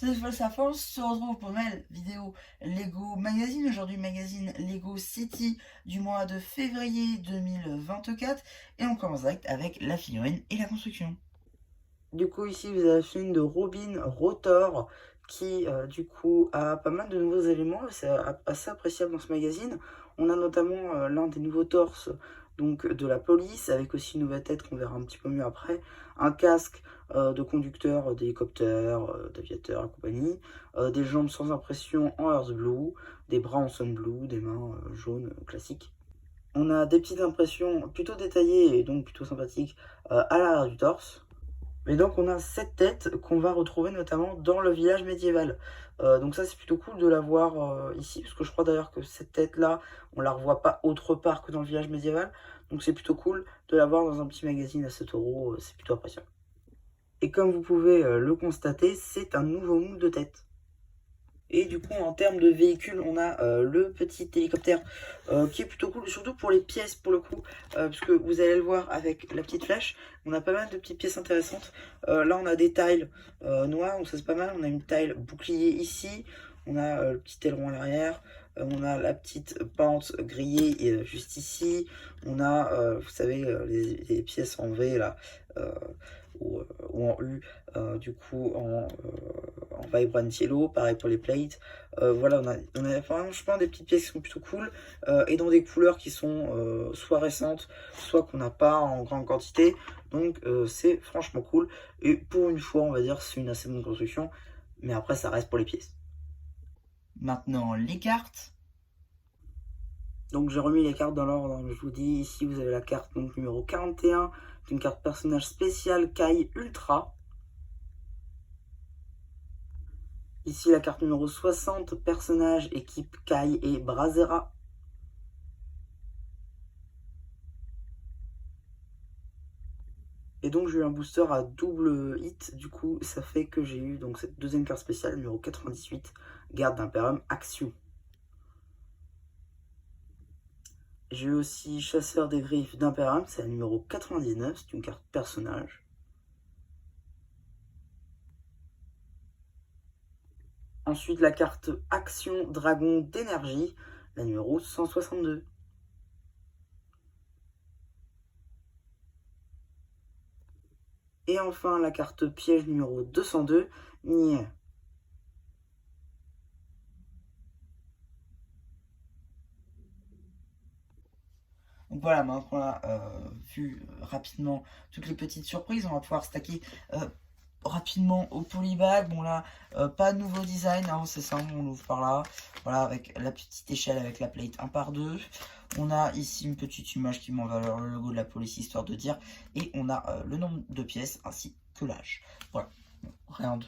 Cette fois, sa force se retrouve pour une nouvelle vidéo Lego Magazine. Aujourd'hui, magazine Lego City du mois de février 2024. Et on commence direct avec la figurine et la construction. Du coup, ici, vous avez la figurine de Robin Rotor qui, du coup, a pas mal de nouveaux éléments. C'est assez appréciable dans ce magazine. On a notamment l'un des nouveaux torses donc, de la police, avec aussi une nouvelle tête qu'on verra un petit peu mieux après. Un casque de conducteur d'hélicoptère, d'aviateur et compagnie. Des jambes sans impression en Earth Blue. Des bras en Sun Blue. Des mains jaunes classiques. On a des petites impressions plutôt détaillées et donc plutôt sympathiques à l'arrière du torse. Et donc on a cette tête qu'on va retrouver notamment dans le village médiéval. Donc ça c'est plutôt cool de la voir ici, parce que je crois d'ailleurs que cette tête-là, on la revoit pas autre part que dans le village médiéval. Donc c'est plutôt cool de la voir dans un petit magazine à 7 €, c'est plutôt appréciable. Et comme vous pouvez le constater, c'est un nouveau moule de tête. Et du coup, en termes de véhicule, on a le petit hélicoptère qui est plutôt cool, surtout pour les pièces pour le coup, parce que vous allez le voir avec la petite flèche, on a pas mal de petites pièces intéressantes. Là, on a des tiles noires, donc ça c'est pas mal. On a une tile bouclier ici, on a le petit aileron à l'arrière, on a la petite pente grillée juste ici, on a, vous savez, les pièces en V là. Ou en U, du coup en Vibrant Yellow, pareil pour les plates. Voilà, on a franchement des petites pièces qui sont plutôt cool et dans des couleurs qui sont soit récentes, soit qu'on n'a pas en grande quantité. Donc c'est franchement cool. Et pour une fois, on va dire c'est une assez bonne construction, mais après ça reste pour les pièces. Maintenant, les cartes. Donc j'ai remis les cartes dans l'ordre, je vous dis, ici vous avez la carte donc, numéro 41, une carte personnage spéciale Kai Ultra. Ici la carte numéro 60, personnage équipe Kai et Brazera. Et donc j'ai eu un booster à double hit, du coup ça fait que j'ai eu donc cette deuxième carte spéciale, numéro 98, garde d'Imperium Action. J'ai eu aussi chasseur des griffes d'Imperium, c'est la numéro 99, c'est une carte personnage. Ensuite la carte Action Dragon d'énergie, la numéro 162. Et enfin la carte piège numéro 202, Nier. Donc voilà, maintenant qu'on a vu rapidement toutes les petites surprises, on va pouvoir stacker rapidement au polybag. Bon là, pas de nouveau design, hein, c'est ça, on ouvre par là. Voilà, avec la petite échelle avec la plate 1 par 2. On a ici une petite image qui met en valeur le logo de la police, histoire de dire. Et on a le nombre de pièces ainsi que l'âge. Voilà, bon, rien de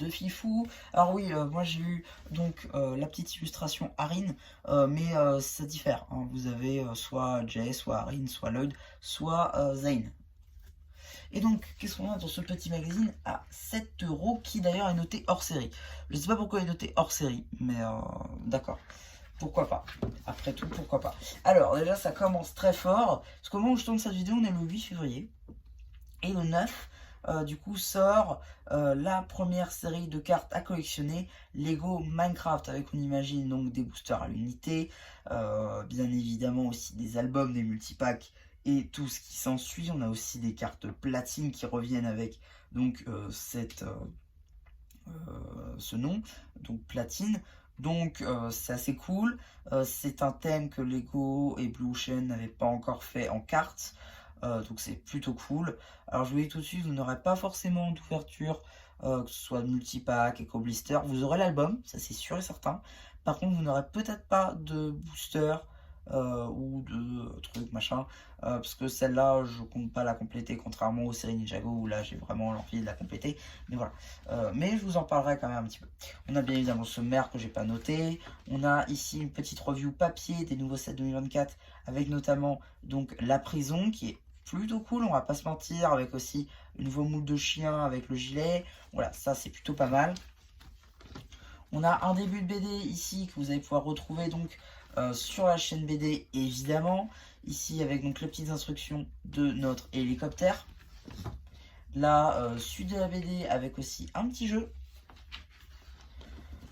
fifou. Alors oui, moi j'ai eu donc la petite illustration Arin, mais ça diffère, hein. Vous avez soit Jay, soit Arin, soit Lloyd, soit Zane. Et donc, qu'est-ce qu'on a dans ce petit magazine à 7 € qui d'ailleurs est noté hors série. Je ne sais pas pourquoi il est noté hors série, mais d'accord. Pourquoi pas? Après tout, pourquoi pas? Alors, déjà, ça commence très fort. Parce qu'au moment où je tourne cette vidéo, on est le 8 février. Et le 9, du coup, sort la première série de cartes à collectionner, Lego Minecraft, avec, on imagine, donc des boosters à l'unité, bien évidemment aussi des albums, des multipacks et tout ce qui s'ensuit. On a aussi des cartes platine qui reviennent avec donc ce nom, donc platine. Donc c'est assez cool, c'est un thème que Lego et Blue Ocean n'avaient pas encore fait en cartes, donc c'est plutôt cool. Alors je vous dis tout de suite, vous n'aurez pas forcément d'ouverture, que ce soit de multipack, Eco Blister, vous aurez l'album, ça c'est sûr et certain. Par contre vous n'aurez peut-être pas de booster ou de trucs machin, parce que celle-là je compte pas la compléter, contrairement aux séries Ninjago où là j'ai vraiment l'envie de la compléter, mais voilà. Mais je vous en parlerai quand même un petit peu. On a bien évidemment ce sommaire que j'ai pas noté, on a ici une petite review papier des nouveaux sets 2024 avec notamment donc la prison qui est plutôt cool, on va pas se mentir, avec aussi le nouveau moule de chien avec le gilet, voilà, ça c'est plutôt pas mal. On a un début de BD ici que vous allez pouvoir retrouver donc sur la chaîne BD évidemment, ici avec donc les petites instructions de notre hélicoptère. la suite de la BD avec aussi un petit jeu.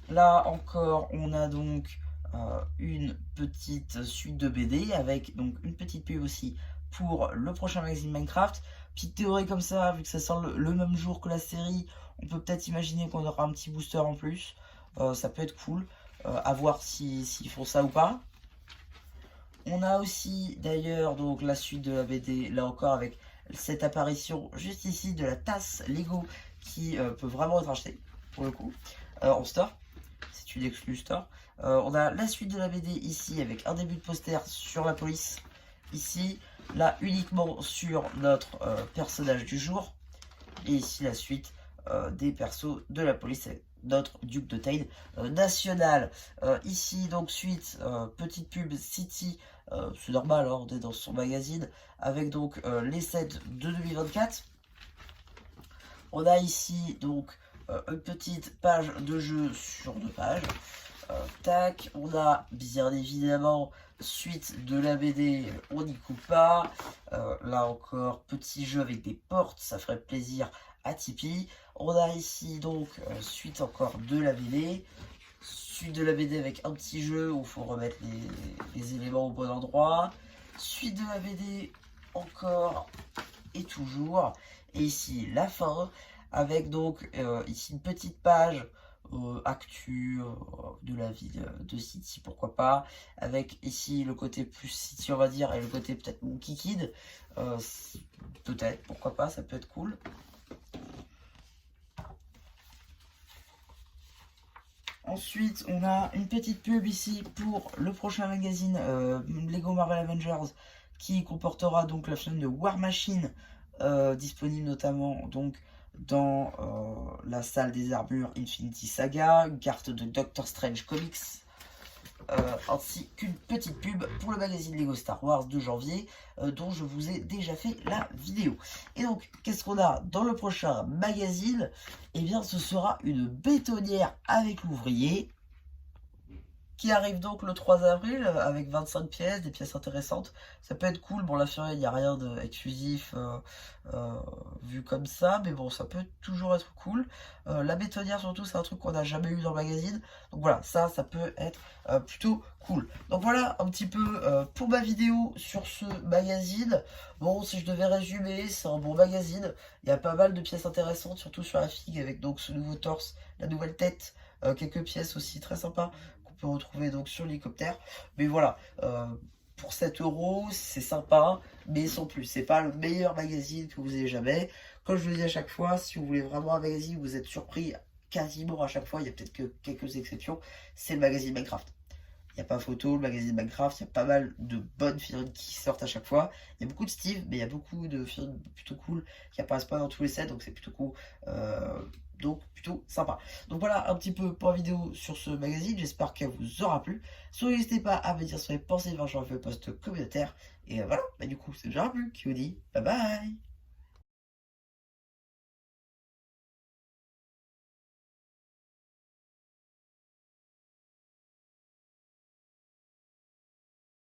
Là encore, on a donc une petite suite de BD avec donc une petite pub aussi pour le prochain magazine Minecraft. Petite théorie comme ça, vu que ça sort le même jour que la série, on peut peut-être imaginer qu'on aura un petit booster en plus. Ça peut être cool, à voir s'ils font ça ou pas. On a aussi d'ailleurs donc la suite de la BD, là encore avec cette apparition juste ici de la tasse Lego qui peut vraiment être achetée pour le coup en store. C'est une exclue store. On a la suite de la BD ici avec un début de poster sur la police ici, là uniquement sur notre personnage du jour, et ici la suite des persos de la police avec notre Duc de Tade national. Ici donc suite, petite pub City, c'est normal, hein, on est dans son magazine, avec donc les sets de 2024. On a ici donc une petite page de jeu sur 2 pages. Tac, on a bien évidemment suite de la BD, on n'y coupe pas. Là encore, petit jeu avec des portes, ça ferait plaisir à Tipeee. On a ici donc suite encore de la BD. Suite de la BD avec un petit jeu où il faut remettre les éléments au bon endroit. Suite de la BD encore et toujours. Et ici la fin avec donc ici une petite page actu de la vie de City, pourquoi pas, avec ici le côté plus City on va dire et le côté peut-être Monkey Kid, peut-être, pourquoi pas, ça peut être cool. Ensuite, on a une petite pub ici pour le prochain magazine Lego Marvel Avengers qui comportera donc la chaîne de War Machine, disponible notamment donc dans la salle des armures Infinity Saga, une carte de Doctor Strange Comics, ainsi qu'une petite pub pour le magazine Lego Star Wars de janvier, dont je vous ai déjà fait la vidéo. Et donc, qu'est-ce qu'on a dans le prochain magazine? Eh bien, ce sera une bétonnière avec l'ouvrier, qui arrive donc le 3 avril avec 25 pièces, des pièces intéressantes. Ça peut être cool. Bon, la Fury, il n'y a rien d'exclusif vu comme ça, mais bon, ça peut toujours être cool. La bétonnière, surtout, c'est un truc qu'on n'a jamais eu dans le magazine. Donc voilà, ça peut être plutôt cool. Donc voilà un petit peu pour ma vidéo sur ce magazine. Bon, si je devais résumer, c'est un bon magazine. Il y a pas mal de pièces intéressantes, surtout sur la figue, avec donc ce nouveau torse, la nouvelle tête, quelques pièces aussi très sympas peut retrouver donc sur l'hélicoptère. Mais voilà, pour 7 euros, c'est sympa, mais sans plus. C'est pas le meilleur magazine que vous ayez jamais. Comme je le dis à chaque fois, si vous voulez vraiment un magazine, vous êtes surpris quasiment à chaque fois, il y a peut-être que quelques exceptions, c'est le magazine Minecraft. Il n'y a pas photo, le magazine Minecraft, il y a pas mal de bonnes figurines qui sortent à chaque fois. Il y a beaucoup de Steve, mais il y a beaucoup de figurines plutôt cool qui apparaissent pas dans tous les sets, donc c'est plutôt cool. Donc plutôt sympa. Donc voilà un petit peu pour la vidéo sur ce magazine, j'espère qu'elle vous aura plu. Surtout n'hésitez pas à me dire ce que vous avez pensé, je le post communautaire. Et voilà, bah du coup c'est déjà plu, qui vous dit bye bye.